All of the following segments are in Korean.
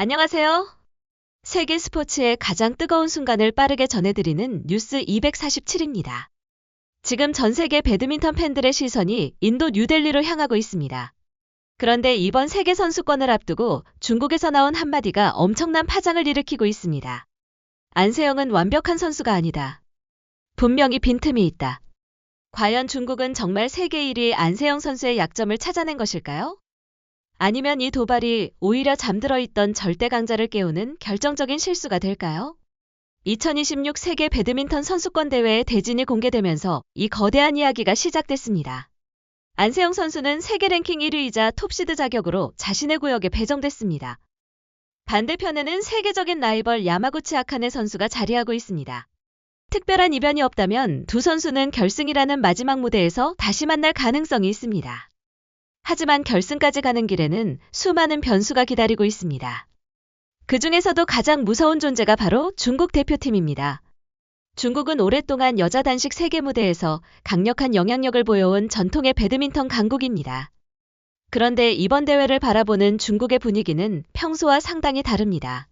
안녕하세요. 세계 스포츠의 가장 뜨거운 순간을 빠르게 전해드리는 뉴스 247입니다. 지금 전 세계 배드민턴 팬들의 시선이 인도 뉴델리로 향하고 있습니다. 그런데 이번 세계 선수권을 앞두고 중국에서 나온 한마디가 엄청난 파장을 일으키고 있습니다. 안세영은 완벽한 선수가 아니다. 분명히 빈틈이 있다. 과연 중국은 정말 세계 1위 안세영 선수의 약점을 찾아낸 것일까요? 아니면 이 도발이 오히려 잠들어 있던 절대 강자를 깨우는 결정적인 실수가 될까요? 2026 세계 배드민턴 선수권 대회의 대진이 공개되면서 이 거대한 이야기가 시작됐습니다. 안세영 선수는 세계 랭킹 1위이자 톱시드 자격으로 자신의 구역에 배정됐습니다. 반대편에는 세계적인 라이벌 야마구치 아카네 선수가 자리하고 있습니다. 특별한 이변이 없다면 두 선수는 결승이라는 마지막 무대에서 다시 만날 가능성이 있습니다. 하지만 결승까지 가는 길에는 수많은 변수가 기다리고 있습니다. 그 중에서도 가장 무서운 존재가 바로 중국 대표팀입니다. 중국은 오랫동안 여자 단식 세계 무대에서 강력한 영향력을 보여온 전통의 배드민턴 강국입니다. 그런데 이번 대회를 바라보는 중국의 분위기는 평소와 상당히 다릅니다.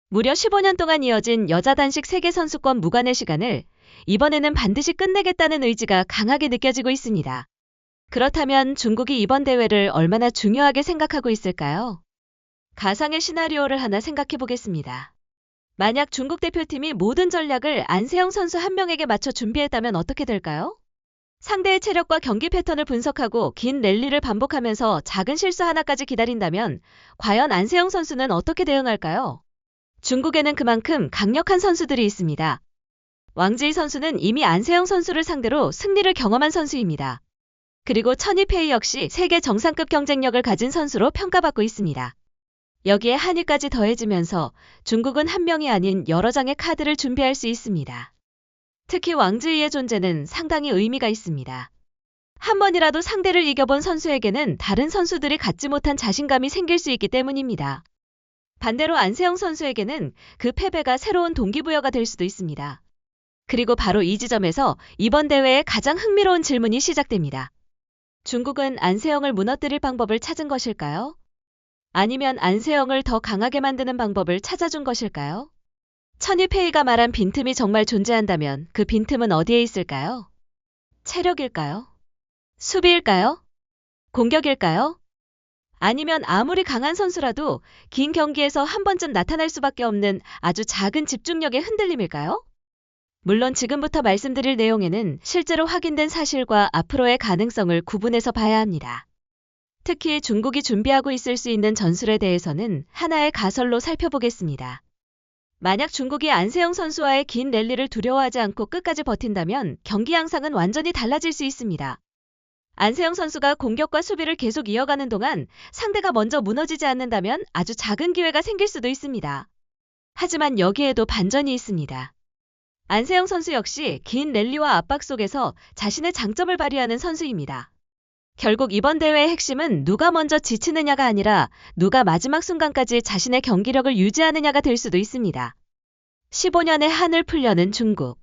무려 15년 동안 이어진 여자 단식 세계 선수권 무관의 시간을 이번에는 반드시 끝내겠다는 의지가 강하게 느껴지고 있습니다. 그렇다면 중국이 이번 대회를 얼마나 중요하게 생각하고 있을까요? 가상의 시나리오를 하나 생각해 보겠습니다. 만약 중국 대표팀이 모든 전략을 안세영 선수 한 명에게 맞춰 준비했다면 어떻게 될까요? 상대의 체력과 경기 패턴을 분석하고 긴 랠리를 반복하면서 작은 실수 하나까지 기다린다면 과연 안세영 선수는 어떻게 대응할까요? 중국에는 그만큼 강력한 선수들이 있습니다. 왕지희 선수는 이미 안세영 선수를 상대로 승리를 경험한 선수입니다. 그리고 천이페이 역시 세계 정상급 경쟁력을 가진 선수로 평가받고 있습니다. 여기에 한위까지 더해지면서 중국은 한 명이 아닌 여러 장의 카드를 준비할 수 있습니다. 특히 왕지희의 존재는 상당히 의미가 있습니다. 한 번이라도 상대를 이겨본 선수에게는 다른 선수들이 갖지 못한 자신감이 생길 수 있기 때문입니다. 반대로 안세영 선수에게는 그 패배가 새로운 동기부여가 될 수도 있습니다. 그리고 바로 이 지점에서 이번 대회의 가장 흥미로운 질문이 시작됩니다. 중국은 안세영을 무너뜨릴 방법을 찾은 것일까요? 아니면 안세영을 더 강하게 만드는 방법을 찾아준 것일까요? 천이페이가 말한 빈틈이 정말 존재한다면 그 빈틈은 어디에 있을까요? 체력일까요? 수비일까요? 공격일까요? 아니면 아무리 강한 선수라도 긴 경기에서 한 번쯤 나타날 수밖에 없는 아주 작은 집중력의 흔들림일까요? 물론 지금부터 말씀드릴 내용에는 실제로 확인된 사실과 앞으로의 가능성을 구분해서 봐야 합니다. 특히 중국이 준비하고 있을 수 있는 전술에 대해서는 하나의 가설로 살펴보겠습니다. 만약 중국이 안세영 선수와의 긴 랠리를 두려워하지 않고 끝까지 버틴다면 경기 양상은 완전히 달라질 수 있습니다. 안세영 선수가 공격과 수비를 계속 이어가는 동안 상대가 먼저 무너지지 않는다면 아주 작은 기회가 생길 수도 있습니다. 하지만 여기에도 반전이 있습니다. 안세영 선수 역시 긴 랠리와 압박 속에서 자신의 장점을 발휘하는 선수입니다. 결국 이번 대회의 핵심은 누가 먼저 지치느냐가 아니라 누가 마지막 순간까지 자신의 경기력을 유지하느냐가 될 수도 있습니다. 15년의 한을 풀려는 중국.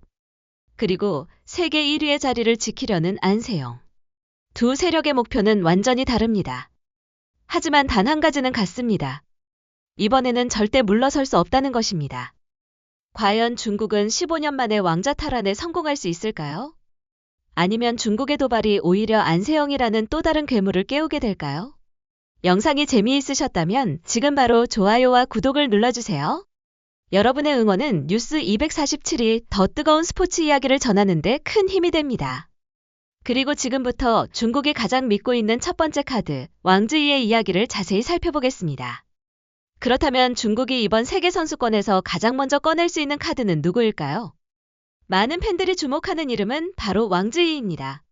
그리고 세계 1위의 자리를 지키려는 안세영. 두 세력의 목표는 완전히 다릅니다. 하지만 단 한 가지는 같습니다. 이번에는 절대 물러설 수 없다는 것입니다. 과연 중국은 15년 만에 왕좌 탈환에 성공할 수 있을까요? 아니면 중국의 도발이 오히려 안세영이라는 또 다른 괴물을 깨우게 될까요? 영상이 재미있으셨다면 지금 바로 좋아요와 구독을 눌러주세요. 여러분의 응원은 뉴스 247이 더 뜨거운 스포츠 이야기를 전하는 데 큰 힘이 됩니다. 그리고 지금부터 중국이 가장 믿고 있는 첫 번째 카드, 왕지희의 이야기를 자세히 살펴보겠습니다. 그렇다면 중국이 이번 세계선수권에서 가장 먼저 꺼낼 수 있는 카드는 누구일까요? 많은 팬들이 주목하는 이름은 바로 왕지희입니다.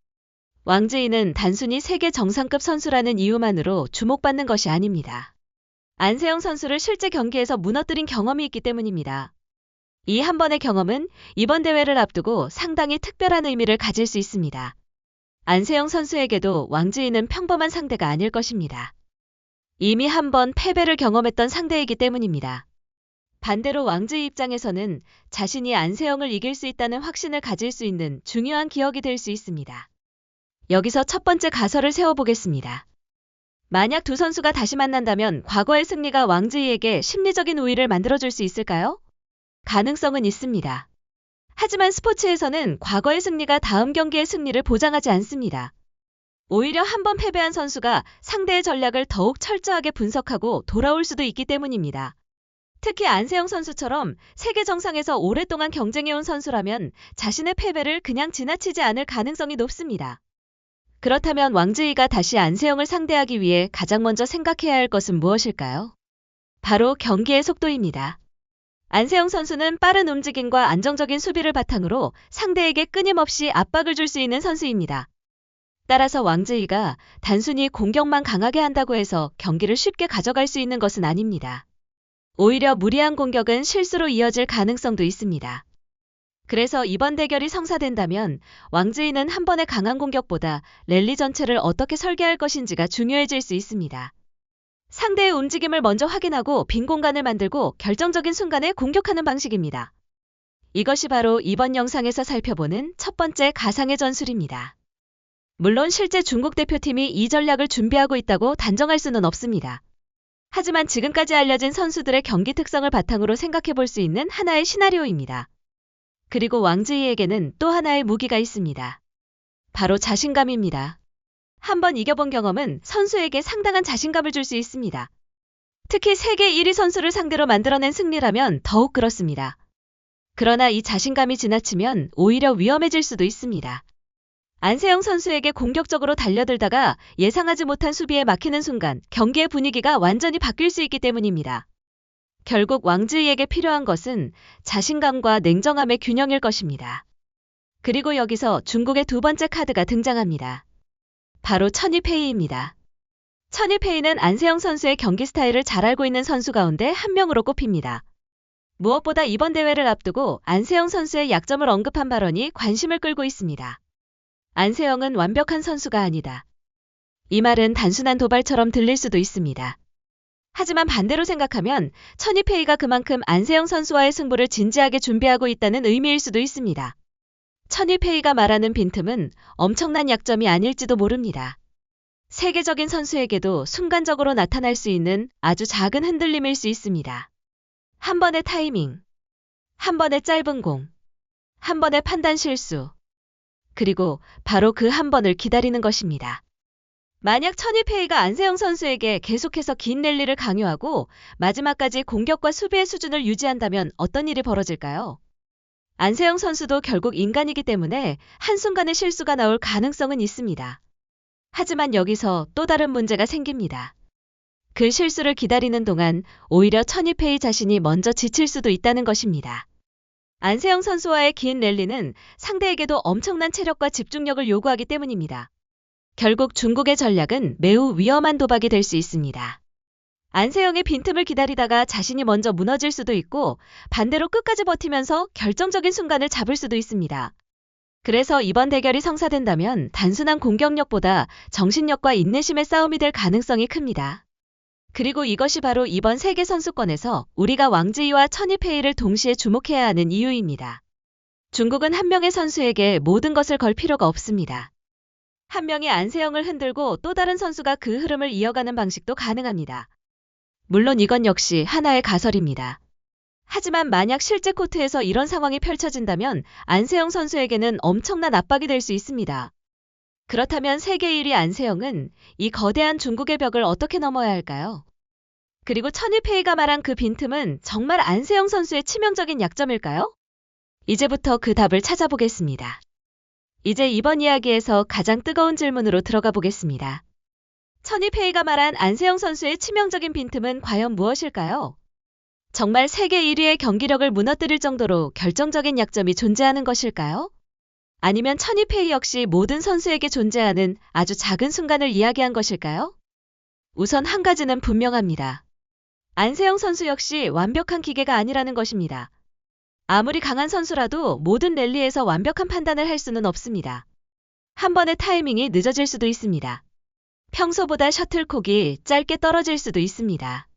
왕지희는 단순히 세계 정상급 선수라는 이유만으로 주목받는 것이 아닙니다. 안세영 선수를 실제 경기에서 무너뜨린 경험이 있기 때문입니다. 이 한 번의 경험은 이번 대회를 앞두고 상당히 특별한 의미를 가질 수 있습니다. 안세영 선수에게도 왕지희는 평범한 상대가 아닐 것입니다. 이미 한 번 패배를 경험했던 상대이기 때문입니다. 반대로 왕지희 입장에서는 자신이 안세영을 이길 수 있다는 확신을 가질 수 있는 중요한 기억이 될 수 있습니다. 여기서 첫 번째 가설을 세워보겠습니다. 만약 두 선수가 다시 만난다면 과거의 승리가 왕지이에게 심리적인 우위를 만들어줄 수 있을까요? 가능성은 있습니다. 하지만 스포츠에서는 과거의 승리가 다음 경기의 승리를 보장하지 않습니다. 오히려 한 번 패배한 선수가 상대의 전략을 더욱 철저하게 분석하고 돌아올 수도 있기 때문입니다. 특히 안세영 선수처럼 세계 정상에서 오랫동안 경쟁해온 선수라면 자신의 패배를 그냥 지나치지 않을 가능성이 높습니다. 그렇다면 왕지이가 다시 안세영을 상대하기 위해 가장 먼저 생각해야 할 것은 무엇일까요? 바로 경기의 속도입니다. 안세영 선수는 빠른 움직임과 안정적인 수비를 바탕으로 상대에게 끊임없이 압박을 줄 수 있는 선수입니다. 따라서 왕지이가 단순히 공격만 강하게 한다고 해서 경기를 쉽게 가져갈 수 있는 것은 아닙니다. 오히려 무리한 공격은 실수로 이어질 가능성도 있습니다. 그래서 이번 대결이 성사된다면 왕지이는 한 번의 강한 공격보다 랠리 전체를 어떻게 설계할 것인지가 중요해질 수 있습니다. 상대의 움직임을 먼저 확인하고 빈 공간을 만들고 결정적인 순간에 공격하는 방식입니다. 이것이 바로 이번 영상에서 살펴보는 첫 번째 가상의 전술입니다. 물론 실제 중국 대표팀이 이 전략을 준비하고 있다고 단정할 수는 없습니다. 하지만 지금까지 알려진 선수들의 경기 특성을 바탕으로 생각해 볼 수 있는 하나의 시나리오입니다. 그리고 왕지이에게는 또 하나의 무기가 있습니다. 바로 자신감입니다. 한번 이겨본 경험은 선수에게 상당한 자신감을 줄 수 있습니다. 특히 세계 1위 선수를 상대로 만들어낸 승리라면 더욱 그렇습니다. 그러나 이 자신감이 지나치면 오히려 위험해질 수도 있습니다. 안세영 선수에게 공격적으로 달려들다가 예상하지 못한 수비에 막히는 순간 경기의 분위기가 완전히 바뀔 수 있기 때문입니다. 결국 왕지이에게 필요한 것은 자신감과 냉정함의 균형일 것입니다. 그리고 여기서 중국의 두 번째 카드가 등장합니다. 바로 천이페이입니다. 천이페이는 안세영 선수의 경기 스타일을 잘 알고 있는 선수 가운데 한 명으로 꼽힙니다. 무엇보다 이번 대회를 앞두고 안세영 선수의 약점을 언급한 발언이 관심을 끌고 있습니다. 안세영은 완벽한 선수가 아니다. 이 말은 단순한 도발처럼 들릴 수도 있습니다. 하지만 반대로 생각하면 천이페이가 그만큼 안세영 선수와의 승부를 진지하게 준비하고 있다는 의미일 수도 있습니다. 천이페이가 말하는 빈틈은 엄청난 약점이 아닐지도 모릅니다. 세계적인 선수에게도 순간적으로 나타날 수 있는 아주 작은 흔들림일 수 있습니다. 한 번의 타이밍, 한 번의 짧은 공, 한 번의 판단 실수, 그리고 바로 그 한 번을 기다리는 것입니다. 만약 천이페이가 안세영 선수에게 계속해서 긴 랠리를 강요하고 마지막까지 공격과 수비의 수준을 유지한다면 어떤 일이 벌어질까요? 안세영 선수도 결국 인간이기 때문에 한순간의 실수가 나올 가능성은 있습니다. 하지만 여기서 또 다른 문제가 생깁니다. 그 실수를 기다리는 동안 오히려 천이페이 자신이 먼저 지칠 수도 있다는 것입니다. 안세영 선수와의 긴 랠리는 상대에게도 엄청난 체력과 집중력을 요구하기 때문입니다. 결국 중국의 전략은 매우 위험한 도박이 될 수 있습니다. 안세영의 빈틈을 기다리다가 자신이 먼저 무너질 수도 있고 반대로 끝까지 버티면서 결정적인 순간을 잡을 수도 있습니다. 그래서 이번 대결이 성사된다면 단순한 공격력보다 정신력과 인내심의 싸움이 될 가능성이 큽니다. 그리고 이것이 바로 이번 세계선수권에서 우리가 왕지이와 천이페이를 동시에 주목해야 하는 이유입니다. 중국은 한 명의 선수에게 모든 것을 걸 필요가 없습니다. 한 명이 안세영을 흔들고 또 다른 선수가 그 흐름을 이어가는 방식도 가능합니다. 물론 이건 역시 하나의 가설입니다. 하지만 만약 실제 코트에서 이런 상황이 펼쳐진다면 안세영 선수에게는 엄청난 압박이 될 수 있습니다. 그렇다면 세계 1위 안세영은 이 거대한 중국의 벽을 어떻게 넘어야 할까요? 그리고 천이페이가 말한 그 빈틈은 정말 안세영 선수의 치명적인 약점일까요? 이제부터 그 답을 찾아보겠습니다. 이제 이번 이야기에서 가장 뜨거운 질문으로 들어가 보겠습니다. 천이페이가 말한 안세영 선수의 치명적인 빈틈은 과연 무엇일까요? 정말 세계 1위의 경기력을 무너뜨릴 정도로 결정적인 약점이 존재하는 것일까요? 아니면 천이페이 역시 모든 선수에게 존재하는 아주 작은 순간을 이야기한 것일까요? 우선 한 가지는 분명합니다. 안세영 선수 역시 완벽한 기계가 아니라는 것입니다. 아무리 강한 선수라도 모든 랠리에서 완벽한 판단을 할 수는 없습니다. 한 번의 타이밍이 늦어질 수도 있습니다. 평소보다 셔틀콕이 짧게 떨어질 수도 있습니다.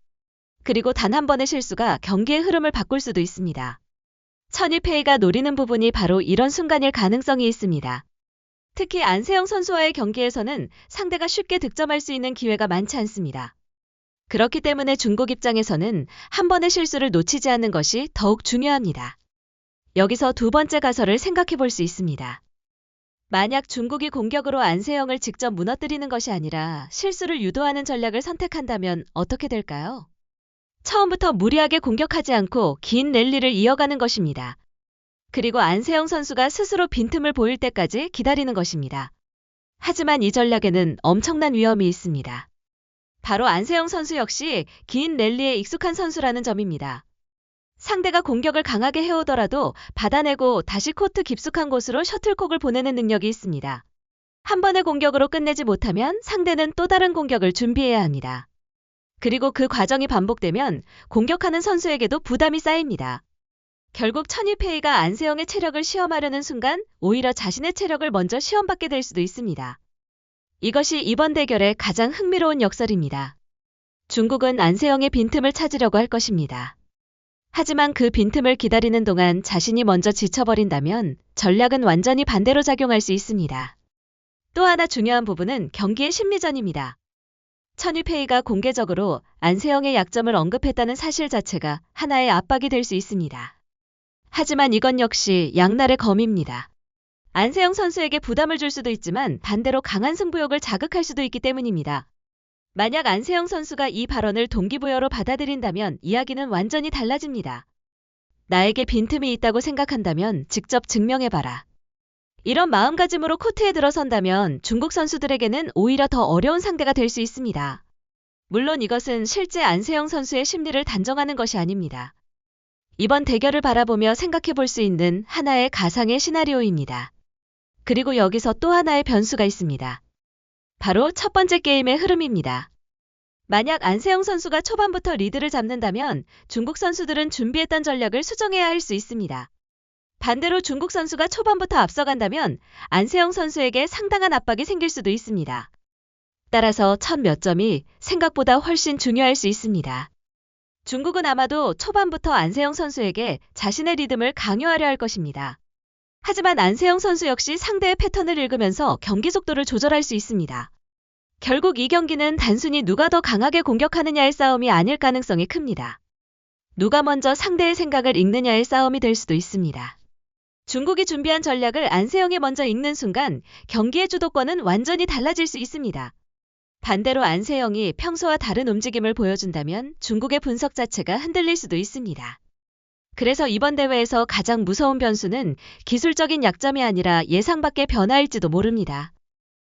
그리고 단 한 번의 실수가 경기의 흐름을 바꿀 수도 있습니다. 천이페이가 노리는 부분이 바로 이런 순간일 가능성이 있습니다. 특히 안세영 선수와의 경기에서는 상대가 쉽게 득점할 수 있는 기회가 많지 않습니다. 그렇기 때문에 중국 입장에서는 한 번의 실수를 놓치지 않는 것이 더욱 중요합니다. 여기서 두 번째 가설을 생각해 볼 수 있습니다. 만약 중국이 공격으로 안세영을 직접 무너뜨리는 것이 아니라 실수를 유도하는 전략을 선택한다면 어떻게 될까요? 처음부터 무리하게 공격하지 않고 긴 랠리를 이어가는 것입니다. 그리고 안세영 선수가 스스로 빈틈을 보일 때까지 기다리는 것입니다. 하지만 이 전략에는 엄청난 위험이 있습니다. 바로 안세영 선수 역시 긴 랠리에 익숙한 선수라는 점입니다. 상대가 공격을 강하게 해오더라도 받아내고 다시 코트 깊숙한 곳으로 셔틀콕을 보내는 능력이 있습니다. 한 번의 공격으로 끝내지 못하면 상대는 또 다른 공격을 준비해야 합니다. 그리고 그 과정이 반복되면 공격하는 선수에게도 부담이 쌓입니다. 결국 천유페이가 안세영의 체력을 시험하려는 순간 오히려 자신의 체력을 먼저 시험받게 될 수도 있습니다. 이것이 이번 대결의 가장 흥미로운 역설입니다. 중국은 안세영의 빈틈을 찾으려고 할 것입니다. 하지만 그 빈틈을 기다리는 동안 자신이 먼저 지쳐버린다면 전략은 완전히 반대로 작용할 수 있습니다. 또 하나 중요한 부분은 경기의 심리전입니다. 천유페이가 공개적으로 안세영의 약점을 언급했다는 사실 자체가 하나의 압박이 될 수 있습니다. 하지만 이건 역시 양날의 검입니다. 안세영 선수에게 부담을 줄 수도 있지만 반대로 강한 승부욕을 자극할 수도 있기 때문입니다. 만약 안세영 선수가 이 발언을 동기부여로 받아들인다면 이야기는 완전히 달라집니다. 나에게 빈틈이 있다고 생각한다면 직접 증명해봐라. 이런 마음가짐으로 코트에 들어선다면 중국 선수들에게는 오히려 더 어려운 상대가 될 수 있습니다. 물론 이것은 실제 안세영 선수의 심리를 단정하는 것이 아닙니다. 이번 대결을 바라보며 생각해 볼 수 있는 하나의 가상의 시나리오입니다. 그리고 여기서 또 하나의 변수가 있습니다. 바로 첫 번째 게임의 흐름입니다. 만약 안세영 선수가 초반부터 리드를 잡는다면 중국 선수들은 준비했던 전략을 수정해야 할 수 있습니다. 반대로 중국 선수가 초반부터 앞서간다면 안세영 선수에게 상당한 압박이 생길 수도 있습니다. 따라서 첫 몇 점이 생각보다 훨씬 중요할 수 있습니다. 중국은 아마도 초반부터 안세영 선수에게 자신의 리듬을 강요하려 할 것입니다. 하지만 안세영 선수 역시 상대의 패턴을 읽으면서 경기 속도를 조절할 수 있습니다. 결국 이 경기는 단순히 누가 더 강하게 공격하느냐의 싸움이 아닐 가능성이 큽니다. 누가 먼저 상대의 생각을 읽느냐의 싸움이 될 수도 있습니다. 중국이 준비한 전략을 안세영이 먼저 읽는 순간 경기의 주도권은 완전히 달라질 수 있습니다. 반대로 안세영이 평소와 다른 움직임을 보여준다면 중국의 분석 자체가 흔들릴 수도 있습니다. 그래서 이번 대회에서 가장 무서운 변수는 기술적인 약점이 아니라 예상 밖의 변화일지도 모릅니다.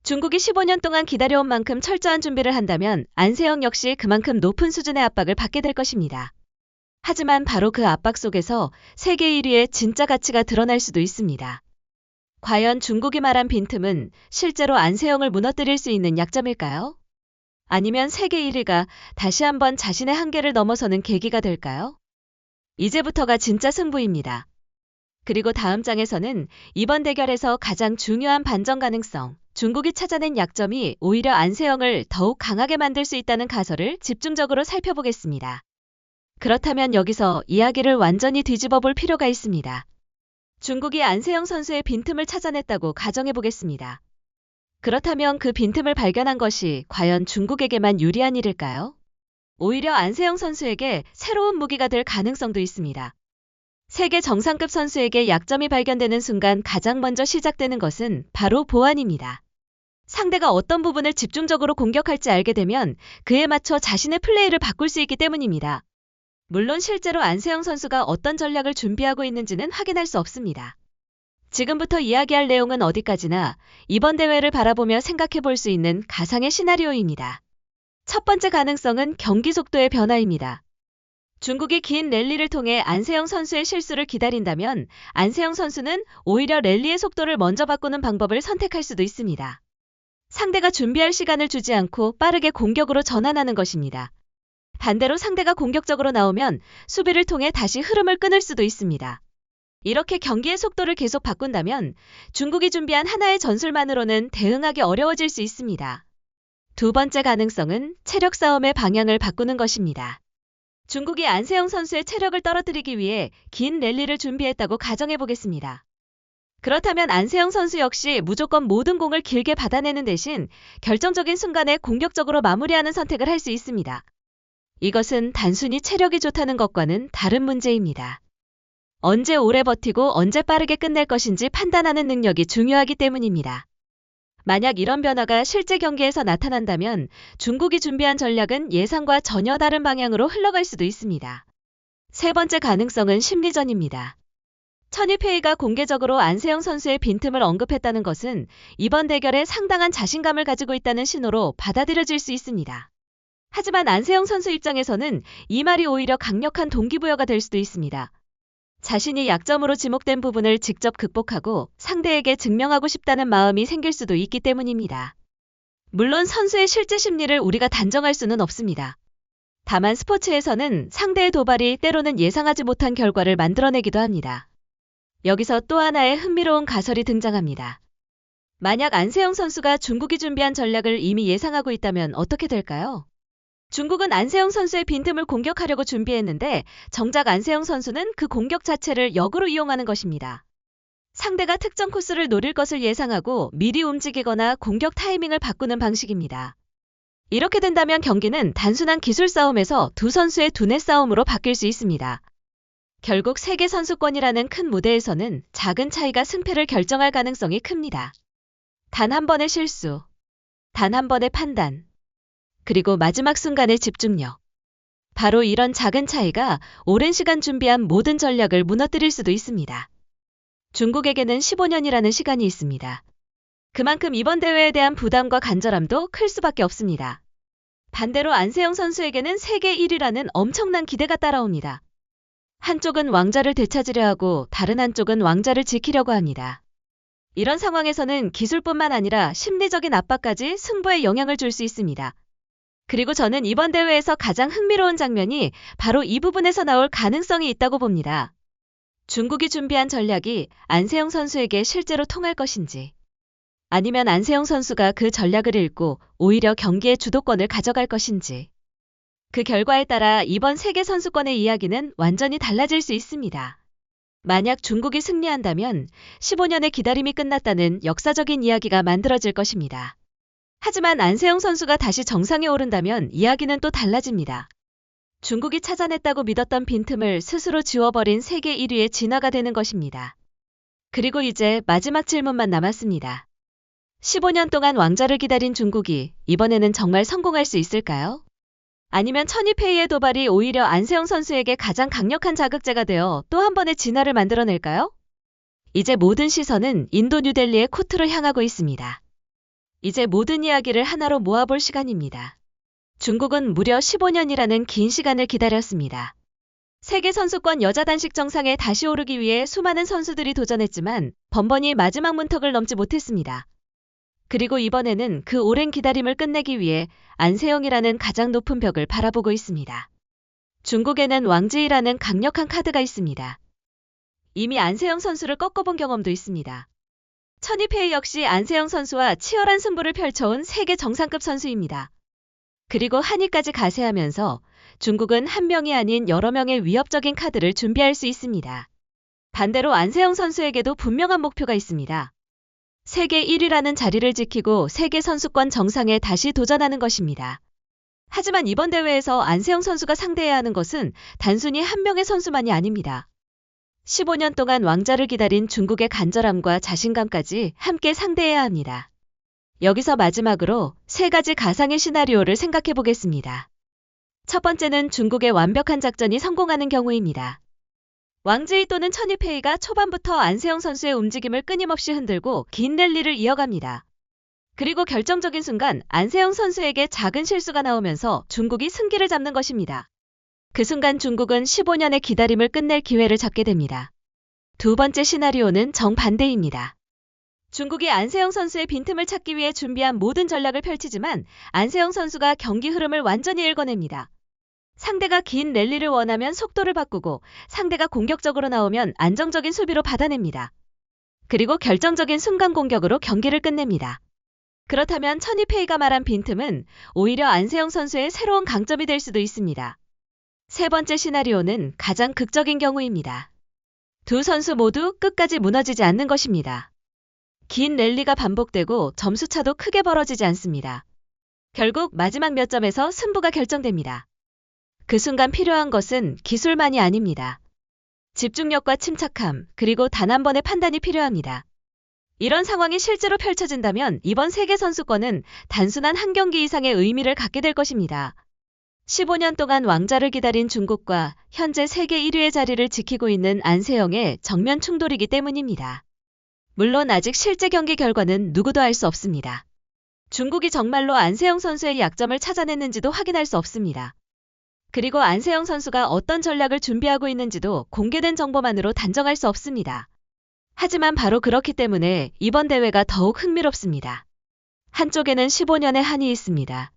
중국이 15년 동안 기다려온 만큼 철저한 준비를 한다면 안세영 역시 그만큼 높은 수준의 압박을 받게 될 것입니다. 하지만 바로 그 압박 속에서 세계 1위의 진짜 가치가 드러날 수도 있습니다. 과연 중국이 말한 빈틈은 실제로 안세영을 무너뜨릴 수 있는 약점일까요? 아니면 세계 1위가 다시 한번 자신의 한계를 넘어서는 계기가 될까요? 이제부터가 진짜 승부입니다. 그리고 다음 장에서는 이번 대결에서 가장 중요한 반전 가능성, 중국이 찾아낸 약점이 오히려 안세영을 더욱 강하게 만들 수 있다는 가설을 집중적으로 살펴보겠습니다. 그렇다면 여기서 이야기를 완전히 뒤집어 볼 필요가 있습니다. 중국이 안세영 선수의 빈틈을 찾아냈다고 가정해 보겠습니다. 그렇다면 그 빈틈을 발견한 것이 과연 중국에게만 유리한 일일까요? 오히려 안세영 선수에게 새로운 무기가 될 가능성도 있습니다. 세계 정상급 선수에게 약점이 발견되는 순간 가장 먼저 시작되는 것은 바로 보완입니다. 상대가 어떤 부분을 집중적으로 공격할지 알게 되면 그에 맞춰 자신의 플레이를 바꿀 수 있기 때문입니다. 물론 실제로 안세영 선수가 어떤 전략을 준비하고 있는지는 확인할 수 없습니다. 지금부터 이야기할 내용은 어디까지나 이번 대회를 바라보며 생각해 볼 수 있는 가상의 시나리오입니다. 첫 번째 가능성은 경기 속도의 변화입니다. 중국이 긴 랠리를 통해 안세영 선수의 실수를 기다린다면 안세영 선수는 오히려 랠리의 속도를 먼저 바꾸는 방법을 선택할 수도 있습니다. 상대가 준비할 시간을 주지 않고 빠르게 공격으로 전환하는 것입니다. 반대로 상대가 공격적으로 나오면 수비를 통해 다시 흐름을 끊을 수도 있습니다. 이렇게 경기의 속도를 계속 바꾼다면 중국이 준비한 하나의 전술만으로는 대응하기 어려워질 수 있습니다. 두 번째 가능성은 체력 싸움의 방향을 바꾸는 것입니다. 중국이 안세영 선수의 체력을 떨어뜨리기 위해 긴 랠리를 준비했다고 가정해 보겠습니다. 그렇다면 안세영 선수 역시 무조건 모든 공을 길게 받아내는 대신 결정적인 순간에 공격적으로 마무리하는 선택을 할 수 있습니다. 이것은 단순히 체력이 좋다는 것과는 다른 문제입니다. 언제 오래 버티고 언제 빠르게 끝낼 것인지 판단하는 능력이 중요하기 때문입니다. 만약 이런 변화가 실제 경기에서 나타난다면 중국이 준비한 전략은 예상과 전혀 다른 방향으로 흘러갈 수도 있습니다. 세 번째 가능성은 심리전입니다. 천이페이가 공개적으로 안세영 선수의 빈틈을 언급했다는 것은 이번 대결에 상당한 자신감을 가지고 있다는 신호로 받아들여질 수 있습니다. 하지만 안세영 선수 입장에서는 이 말이 오히려 강력한 동기부여가 될 수도 있습니다. 자신이 약점으로 지목된 부분을 직접 극복하고 상대에게 증명하고 싶다는 마음이 생길 수도 있기 때문입니다. 물론 선수의 실제 심리를 우리가 단정할 수는 없습니다. 다만 스포츠에서는 상대의 도발이 때로는 예상하지 못한 결과를 만들어내기도 합니다. 여기서 또 하나의 흥미로운 가설이 등장합니다. 만약 안세영 선수가 중국이 준비한 전략을 이미 예상하고 있다면 어떻게 될까요? 중국은 안세영 선수의 빈틈을 공격하려고 준비했는데 정작 안세영 선수는 그 공격 자체를 역으로 이용하는 것입니다. 상대가 특정 코스를 노릴 것을 예상하고 미리 움직이거나 공격 타이밍을 바꾸는 방식입니다. 이렇게 된다면 경기는 단순한 기술 싸움에서 두 선수의 두뇌 싸움으로 바뀔 수 있습니다. 결국 세계 선수권이라는 큰 무대에서는 작은 차이가 승패를 결정할 가능성이 큽니다. 단 한 번의 실수, 단 한 번의 판단, 그리고 마지막 순간의 집중력. 바로 이런 작은 차이가 오랜 시간 준비한 모든 전략을 무너뜨릴 수도 있습니다. 중국에게는 15년이라는 시간이 있습니다. 그만큼 이번 대회에 대한 부담과 간절함도 클 수밖에 없습니다. 반대로 안세영 선수에게는 세계 1위라는 엄청난 기대가 따라옵니다. 한쪽은 왕자를 되찾으려 하고 다른 한쪽은 왕자를 지키려고 합니다. 이런 상황에서는 기술뿐만 아니라 심리적인 압박까지 승부에 영향을 줄 수 있습니다. 그리고 저는 이번 대회에서 가장 흥미로운 장면이 바로 이 부분에서 나올 가능성이 있다고 봅니다. 중국이 준비한 전략이 안세영 선수에게 실제로 통할 것인지, 아니면 안세영 선수가 그 전략을 읽고 오히려 경기의 주도권을 가져갈 것인지. 그 결과에 따라 이번 세계 선수권의 이야기는 완전히 달라질 수 있습니다. 만약 중국이 승리한다면 15년의 기다림이 끝났다는 역사적인 이야기가 만들어질 것입니다. 하지만 안세영 선수가 다시 정상에 오른다면 이야기는 또 달라집니다. 중국이 찾아냈다고 믿었던 빈틈을 스스로 지워버린 세계 1위의 진화가 되는 것입니다. 그리고 이제 마지막 질문만 남았습니다. 15년 동안 왕자를 기다린 중국이 이번에는 정말 성공할 수 있을까요? 아니면 천이페이의 도발이 오히려 안세영 선수에게 가장 강력한 자극제가 되어 또 한 번의 진화를 만들어낼까요? 이제 모든 시선은 인도 뉴델리의 코트로 향하고 있습니다. 이제 모든 이야기를 하나로 모아볼 시간입니다. 중국은 무려 15년이라는 긴 시간을 기다렸습니다. 세계 선수권 여자 단식 정상에 다시 오르기 위해 수많은 선수들이 도전했지만 번번이 마지막 문턱을 넘지 못했습니다. 그리고 이번에는 그 오랜 기다림을 끝내기 위해 안세영이라는 가장 높은 벽을 바라보고 있습니다. 중국에는 왕지이라는 강력한 카드가 있습니다. 이미 안세영 선수를 꺾어본 경험도 있습니다. 천이페이 역시 안세영 선수와 치열한 승부를 펼쳐온 세계 정상급 선수입니다. 그리고 한이까지 가세하면서 중국은 한 명이 아닌 여러 명의 위협적인 카드를 준비할 수 있습니다. 반대로 안세영 선수에게도 분명한 목표가 있습니다. 세계 1위라는 자리를 지키고 세계 선수권 정상에 다시 도전하는 것입니다. 하지만 이번 대회에서 안세영 선수가 상대해야 하는 것은 단순히 한 명의 선수만이 아닙니다. 15년 동안 왕자를 기다린 중국의 간절함과 자신감까지 함께 상대해야 합니다. 여기서 마지막으로 세 가지 가상의 시나리오를 생각해 보겠습니다. 첫 번째는 중국의 완벽한 작전이 성공하는 경우입니다. 왕지이 또는 천이페이가 초반부터 안세영 선수의 움직임을 끊임없이 흔들고 긴 랠리를 이어갑니다. 그리고 결정적인 순간 안세영 선수에게 작은 실수가 나오면서 중국이 승기를 잡는 것입니다. 그 순간 중국은 15년의 기다림을 끝낼 기회를 잡게 됩니다. 두 번째 시나리오는 정반대입니다. 중국이 안세영 선수의 빈틈을 찾기 위해 준비한 모든 전략을 펼치지만 안세영 선수가 경기 흐름을 완전히 읽어냅니다. 상대가 긴 랠리를 원하면 속도를 바꾸고 상대가 공격적으로 나오면 안정적인 수비로 받아냅니다. 그리고 결정적인 순간 공격으로 경기를 끝냅니다. 그렇다면 천이페이가 말한 빈틈은 오히려 안세영 선수의 새로운 강점이 될 수도 있습니다. 세 번째 시나리오는 가장 극적인 경우입니다. 두 선수 모두 끝까지 무너지지 않는 것입니다. 긴 랠리가 반복되고 점수차도 크게 벌어지지 않습니다. 결국 마지막 몇 점에서 승부가 결정됩니다. 그 순간 필요한 것은 기술만이 아닙니다. 집중력과 침착함, 그리고 단 한 번의 판단이 필요합니다. 이런 상황이 실제로 펼쳐진다면 이번 세계선수권은 단순한 한 경기 이상의 의미를 갖게 될 것입니다. 15년 동안 왕자를 기다린 중국과 현재 세계 1위의 자리를 지키고 있는 안세영의 정면 충돌이기 때문입니다. 물론 아직 실제 경기 결과는 누구도 알 수 없습니다. 중국이 정말로 안세영 선수의 약점을 찾아냈는지도 확인할 수 없습니다. 그리고 안세영 선수가 어떤 전략을 준비하고 있는지도 공개된 정보만으로 단정할 수 없습니다. 하지만 바로 그렇기 때문에 이번 대회가 더욱 흥미롭습니다. 한쪽에는 15년의 한이 있습니다.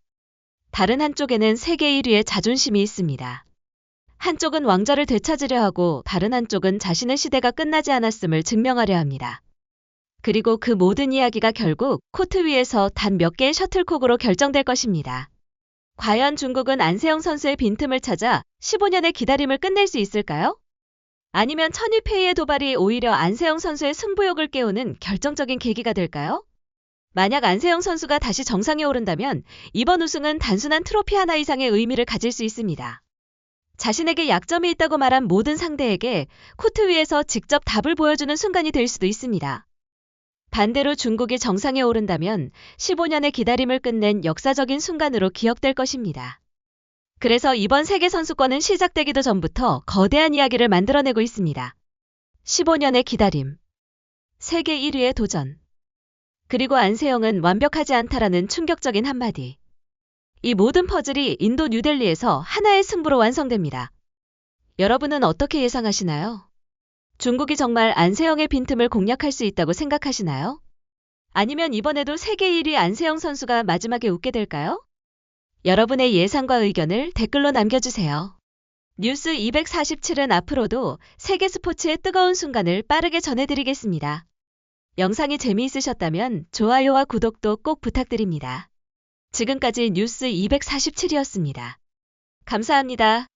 다른 한쪽에는 세계 1위의 자존심이 있습니다. 한쪽은 왕자를 되찾으려 하고 다른 한쪽은 자신의 시대가 끝나지 않았음을 증명하려 합니다. 그리고 그 모든 이야기가 결국 코트 위에서 단 몇 개의 셔틀콕으로 결정될 것입니다. 과연 중국은 안세영 선수의 빈틈을 찾아 15년의 기다림을 끝낼 수 있을까요? 아니면 천이페이의 도발이 오히려 안세영 선수의 승부욕을 깨우는 결정적인 계기가 될까요? 만약 안세영 선수가 다시 정상에 오른다면 이번 우승은 단순한 트로피 하나 이상의 의미를 가질 수 있습니다. 자신에게 약점이 있다고 말한 모든 상대에게 코트 위에서 직접 답을 보여주는 순간이 될 수도 있습니다. 반대로 중국이 정상에 오른다면 15년의 기다림을 끝낸 역사적인 순간으로 기억될 것입니다. 그래서 이번 세계선수권은 시작되기도 전부터 거대한 이야기를 만들어내고 있습니다. 15년의 기다림, 세계 1위의 도전, 그리고 안세영은 완벽하지 않다라는 충격적인 한마디. 이 모든 퍼즐이 인도 뉴델리에서 하나의 승부로 완성됩니다. 여러분은 어떻게 예상하시나요? 중국이 정말 안세영의 빈틈을 공략할 수 있다고 생각하시나요? 아니면 이번에도 세계 1위 안세영 선수가 마지막에 웃게 될까요? 여러분의 예상과 의견을 댓글로 남겨주세요. 뉴스 247은 앞으로도 세계 스포츠의 뜨거운 순간을 빠르게 전해드리겠습니다. 영상이 재미있으셨다면 좋아요와 구독도 꼭 부탁드립니다. 지금까지 뉴스 247이었습니다. 감사합니다.